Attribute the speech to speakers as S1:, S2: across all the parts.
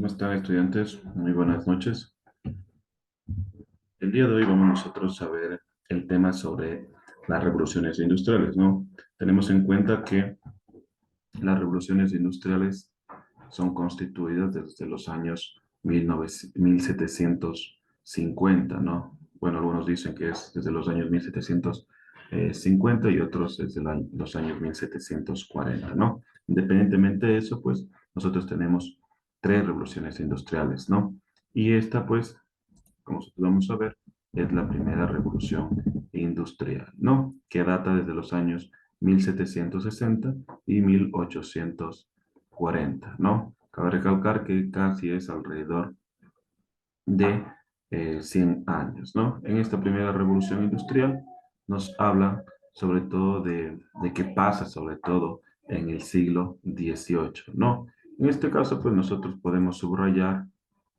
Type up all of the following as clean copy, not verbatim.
S1: ¿Cómo están, estudiantes? Muy buenas noches. El día de hoy vamos nosotros a ver el tema sobre las revoluciones industriales, ¿no? Tenemos en cuenta que las revoluciones industriales son constituidas desde los años 1750, ¿no? Bueno, algunos dicen que es desde los años 1750 y otros desde los años 1740, ¿no? Independientemente de eso, pues nosotros tenemos tres revoluciones industriales, ¿no? Y esta, pues, como nosotros vamos a ver, es la primera revolución industrial, ¿no? Que data desde los años 1760 y 1840, ¿no? Cabe recalcar que casi es alrededor de 100 años, ¿no? En esta primera revolución industrial nos habla sobre todo de qué pasa, sobre todo en el siglo XVIII, ¿no? En este caso, pues nosotros podemos subrayar,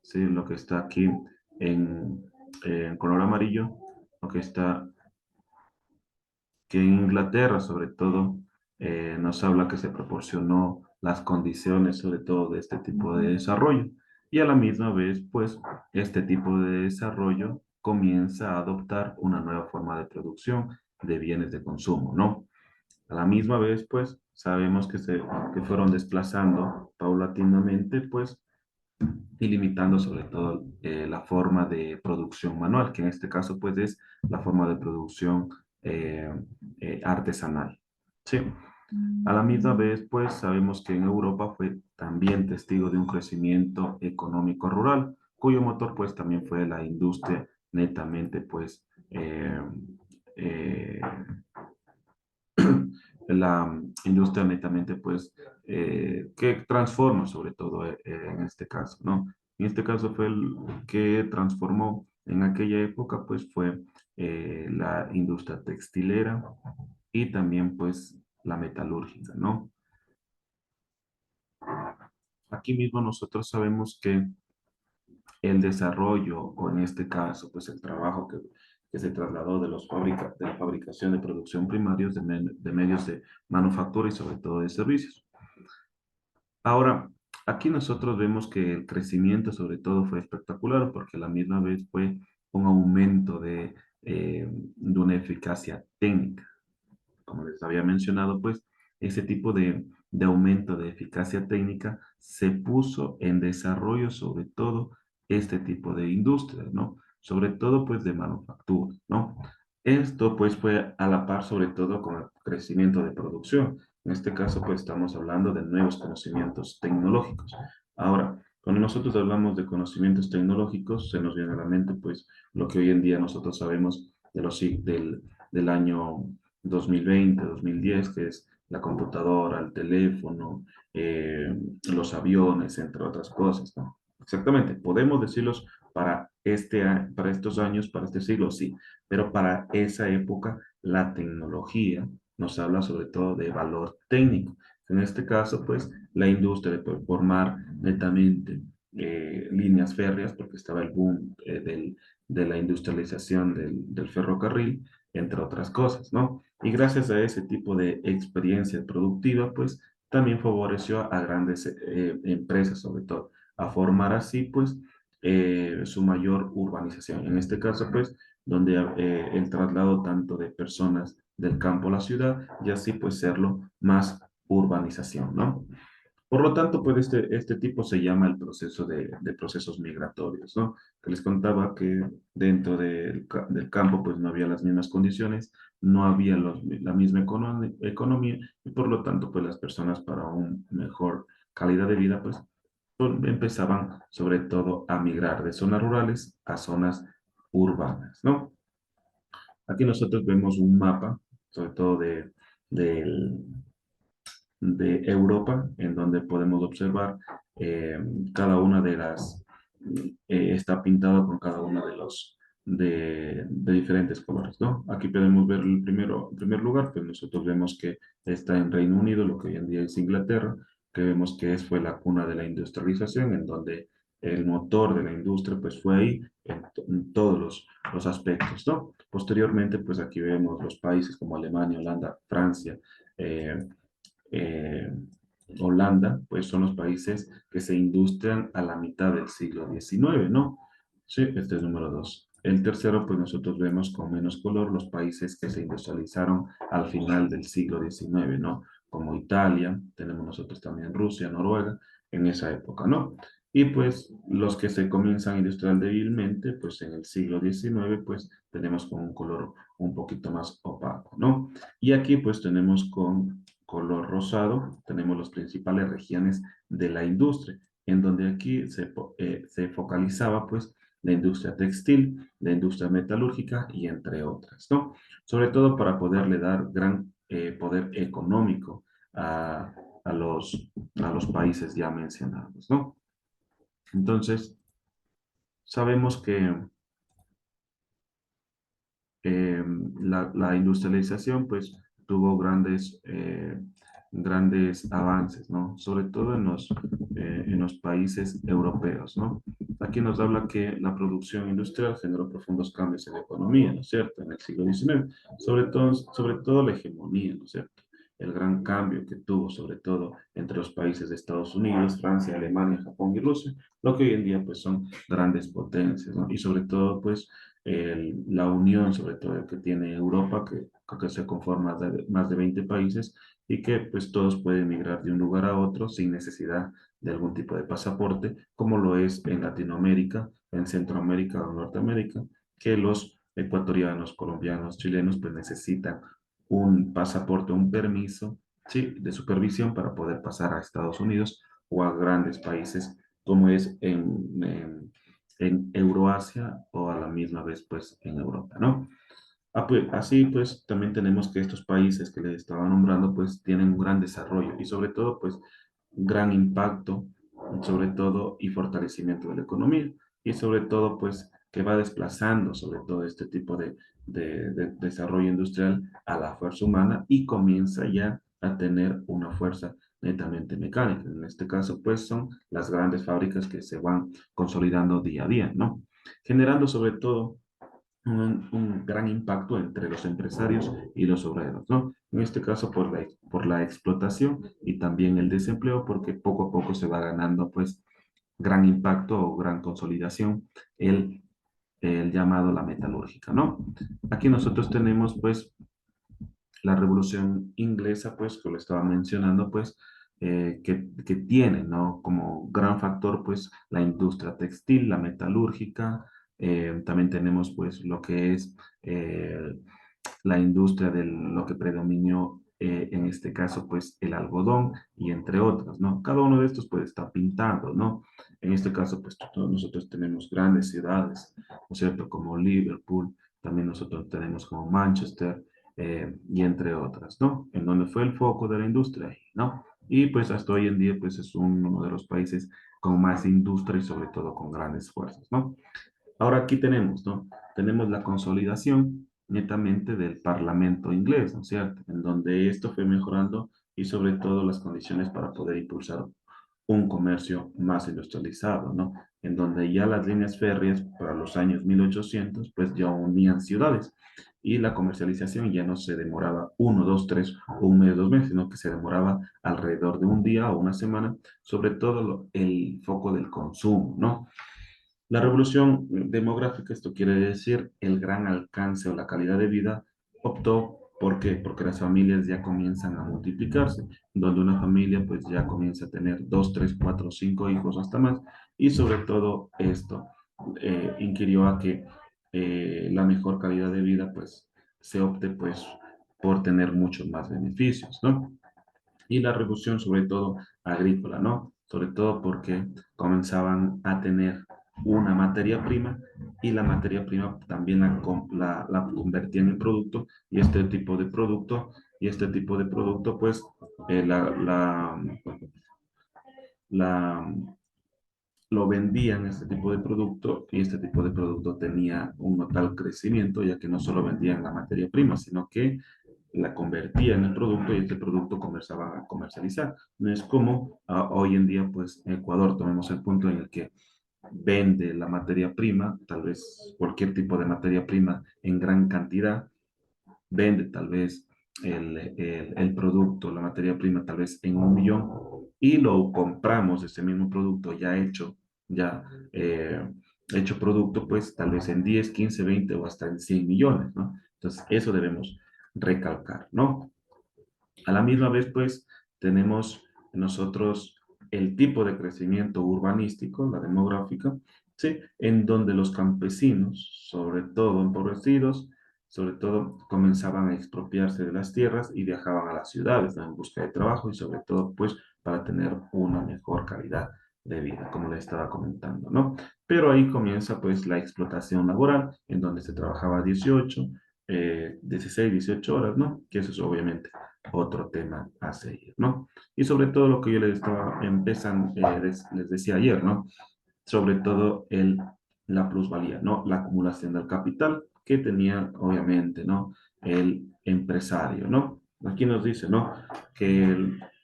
S1: ¿sí? Lo que está aquí en color amarillo, lo que está que en Inglaterra, sobre todo, nos habla que se proporcionó las condiciones, sobre todo, de este tipo de desarrollo. Y a la misma vez, pues, este tipo de desarrollo comienza a adoptar una nueva forma de producción de bienes de consumo, ¿no? A la misma vez, pues, sabemos que fueron desplazando paulatinamente, pues, y limitando sobre todo la forma de producción manual, que en este caso pues es la forma de producción eh, artesanal. Sí. A la misma vez pues sabemos que en Europa fue también testigo de un crecimiento económico rural, cuyo motor pues también fue la industria netamente pues eh, la industria netamente, pues, que transforma sobre todo en este caso, ¿no? En este caso fue el que transformó en aquella época, pues, fue la industria textilera y también, pues, la metalúrgica, ¿no? Aquí mismo nosotros sabemos que el desarrollo, o en este caso, pues, el trabajo que se trasladó de la fabricación de producción primarios de medios de manufactura y sobre todo de servicios. Ahora, aquí nosotros vemos que el crecimiento sobre todo fue espectacular porque a la misma vez fue un aumento de una eficacia técnica. Como les había mencionado, pues ese tipo de aumento de eficacia técnica se puso en desarrollo sobre todo este tipo de industrias, ¿no? Sobre todo pues de manufactura, ¿no? Esto pues fue a la par sobre todo con el crecimiento de producción. En este caso pues estamos hablando de nuevos conocimientos tecnológicos. Ahora, cuando nosotros hablamos de conocimientos tecnológicos, se nos viene a la mente pues lo que hoy en día nosotros sabemos del año 2020, 2010, que es la computadora, el teléfono, los aviones, entre otras cosas, ¿no? Exactamente, podemos decirlos para estos años, para este siglo, sí, pero para esa época la tecnología nos habla sobre todo de valor técnico. En este caso, pues, la industria de formar netamente líneas férreas, porque estaba el boom de la industrialización del ferrocarril, entre otras cosas, ¿no? Y gracias a ese tipo de experiencia productiva, pues también favoreció a grandes empresas, sobre todo, a formar así, pues, su mayor urbanización. En este caso, pues, donde el traslado tanto de personas del campo a la ciudad y así, pues, serlo más urbanización, ¿no? Por lo tanto, pues este tipo se llama el proceso de procesos migratorios, ¿no? Que les contaba que dentro del campo pues no había las mismas condiciones, no había la misma economía y por lo tanto pues las personas para una mejor calidad de vida pues empezaban sobre todo a migrar de zonas rurales a zonas urbanas, ¿no? Aquí nosotros vemos un mapa, sobre todo del de Europa, en donde podemos observar eh, cada una de está pintado con cada uno de diferentes colores, ¿no? Aquí podemos ver en primer lugar, pues nosotros vemos que está en Reino Unido, lo que hoy en día es Inglaterra, que vemos que fue la cuna de la industrialización, en donde el motor de la industria, pues fue ahí en todos los aspectos, ¿no? Posteriormente, pues aquí vemos los países como Alemania, Holanda, Francia, eh, eh, Holanda, pues son los países que se industrian a la mitad del siglo XIX, ¿no? Sí, este es el número dos. El tercero, pues nosotros vemos con menos color los países que se industrializaron al final del siglo XIX, ¿no? Como Italia, tenemos nosotros también Rusia, Noruega, en esa época, ¿no? Y pues los que se comienzan a industrial débilmente, pues en el siglo XIX, pues tenemos con un color un poquito más opaco, ¿no? Y aquí pues tenemos con color rosado, tenemos las principales regiones de la industria, en donde aquí se focalizaba pues la industria textil, la industria metalúrgica y entre otras, ¿no? Sobre todo para poderle dar gran poder económico a los países ya mencionados, ¿no? Entonces, sabemos que eh, la industrialización pues tuvo grandes avances, ¿no? Sobre todo en los países europeos, ¿no? Aquí nos habla que la producción industrial generó profundos cambios en la economía, ¿no es cierto? En el siglo XIX, sobre todo la hegemonía, ¿no es cierto? El gran cambio que tuvo, sobre todo entre los países de Estados Unidos, Francia, Alemania, Japón y Rusia, lo que hoy en día pues son grandes potencias, ¿no? Y sobre todo pues la unión, sobre todo que tiene Europa, que se conforma de más de 20 países y que pues todos pueden migrar de un lugar a otro sin necesidad de algún tipo de pasaporte, como lo es en Latinoamérica, en Centroamérica o Norteamérica, que los ecuatorianos, colombianos, chilenos pues necesitan un pasaporte, un permiso, sí, de supervisión para poder pasar a Estados Unidos o a grandes países como es en Euroasia o a la misma vez pues en Europa, ¿no? Pues, así pues también tenemos que estos países que les estaba nombrando pues tienen un gran desarrollo y sobre todo pues un gran impacto, sobre todo y fortalecimiento de la economía y sobre todo pues que va desplazando sobre todo este tipo de desarrollo industrial a la fuerza humana y comienza ya a tener una fuerza netamente mecánica. En este caso pues son las grandes fábricas que se van consolidando día a día, ¿no? Generando sobre todo un gran impacto entre los empresarios y los obreros, ¿no? En este caso por la explotación y también el desempleo, porque poco a poco se va ganando, pues, gran impacto o gran consolidación el, el llamado la metalúrgica, ¿no? Aquí nosotros tenemos, pues, la Revolución Inglesa, pues, que lo estaba mencionando, pues, que tiene, ¿no? Como gran factor, pues, la industria textil, la metalúrgica, también tenemos, pues, lo que es la industria de lo que predominó en este caso, pues, el algodón y entre otras, ¿no? Cada uno de estos, pues, está pintado, ¿no? En este caso, pues, todos nosotros tenemos grandes ciudades, ¿no es cierto? Como Liverpool, también nosotros tenemos como Manchester, y entre otras, ¿no? En donde fue el foco de la industria, ¿no? Y pues hasta hoy en día, pues es uno de los países con más industria y sobre todo con grandes fuerzas, ¿no? Ahora aquí tenemos, ¿no? Tenemos la consolidación netamente del Parlamento inglés, ¿no es cierto? En donde esto fue mejorando y sobre todo las condiciones para poder impulsar un comercio más industrializado, ¿no? En donde ya las líneas férreas para los años 1800, pues ya unían ciudades y la comercialización ya no se demoraba uno, dos, tres o un mes, dos meses, sino que se demoraba alrededor de un día o una semana, sobre todo el foco del consumo, ¿no? La revolución demográfica, esto quiere decir el gran alcance o la calidad de vida, optó, ¿por qué? Porque las familias ya comienzan a multiplicarse, donde una familia pues ya comienza a tener dos, tres, cuatro, cinco hijos hasta más, y sobre todo esto inquirió a que la mejor calidad de vida pues se opte pues por tener muchos más beneficios, ¿no? Y la revolución sobre todo agrícola, ¿no? Sobre todo porque comenzaban a tener una materia prima y la materia prima también la convertían en producto y este tipo de producto pues eh, la, la, la, lo vendían este tipo de producto y este tipo de producto tenía un notable crecimiento ya que no solo vendían la materia prima, sino que la convertían en producto y este producto comenzaban a comercializar. No es como hoy en día, pues Ecuador, tomemos el punto en el que vende la materia prima, tal vez cualquier tipo de materia prima en gran cantidad, vende tal vez el producto, la materia prima, tal vez en 1 millón, y lo compramos, ese mismo producto ya hecho producto, pues tal vez en 10 15 20 o hasta en 100 millones, ¿no? Entonces, eso debemos recalcar, ¿no? A la misma vez, pues, tenemos nosotros el tipo de crecimiento urbanístico, la demográfica, ¿sí? En donde los campesinos, sobre todo empobrecidos, sobre todo comenzaban a expropiarse de las tierras y viajaban a las ciudades, ¿no? En busca de trabajo y sobre todo, pues, para tener una mejor calidad de vida, como le estaba comentando, ¿no? Pero ahí comienza, pues, la explotación laboral, en donde se trabajaba 16, 18 horas, ¿no? Que eso es obviamente otro tema a seguir, ¿no? Y sobre todo lo que yo les estaba les decía ayer, ¿no? Sobre todo la plusvalía, ¿no? La acumulación del capital que tenía, obviamente, ¿no? El empresario, ¿no? Aquí nos dice, ¿no? Que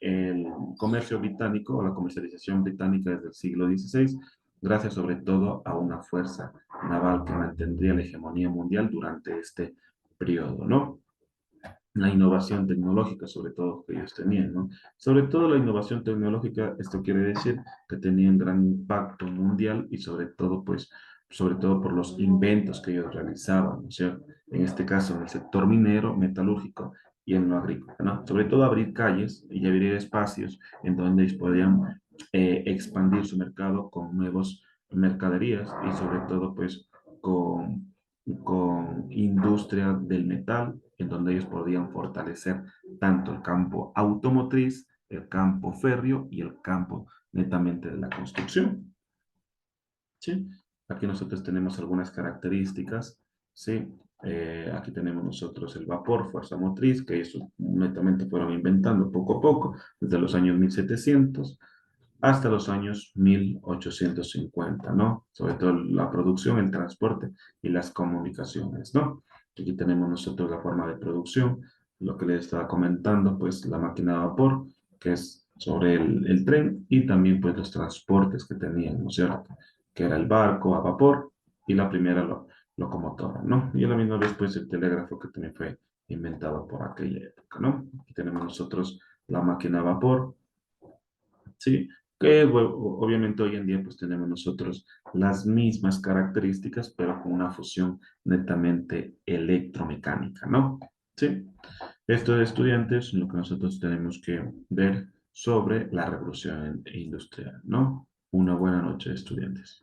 S1: el comercio británico o la comercialización británica desde el siglo XVI, gracias sobre todo a una fuerza naval que mantendría la hegemonía mundial durante este periodo, ¿no? La innovación tecnológica, sobre todo, que ellos tenían, ¿no? Sobre todo la innovación tecnológica, esto quiere decir que tenían gran impacto mundial y sobre todo, pues, sobre todo por los inventos que ellos realizaban, ¿no es cierto? En este caso, en el sector minero, metalúrgico y en lo agrícola, ¿no? Sobre todo abrir calles y abrir espacios en donde ellos podían expandir su mercado con nuevas mercaderías y sobre todo, pues, con industria del metal, en donde ellos podían fortalecer tanto el campo automotriz, el campo férreo y el campo netamente de la construcción. ¿Sí? Aquí nosotros tenemos algunas características, ¿sí? Aquí tenemos nosotros el vapor, fuerza motriz, que eso netamente fueron inventando poco a poco, desde los años 1700 hasta los años 1850, ¿no? Sobre todo la producción, el transporte y las comunicaciones, ¿no? Aquí tenemos nosotros la forma de producción, lo que les estaba comentando, pues la máquina de vapor, que es sobre el tren y también pues los transportes que tenían, ¿no es cierto? Que era el barco a vapor y la primera locomotora, ¿no? Y a la misma vez pues el telégrafo que también fue inventado por aquella época, ¿no? Aquí tenemos nosotros la máquina a vapor, ¿sí? Que bueno, obviamente hoy en día pues tenemos nosotros las mismas características, pero con una fusión netamente electromecánica, ¿no? ¿Sí? Esto de estudiantes es lo que nosotros tenemos que ver sobre la revolución industrial, ¿no? Una buena noche, estudiantes.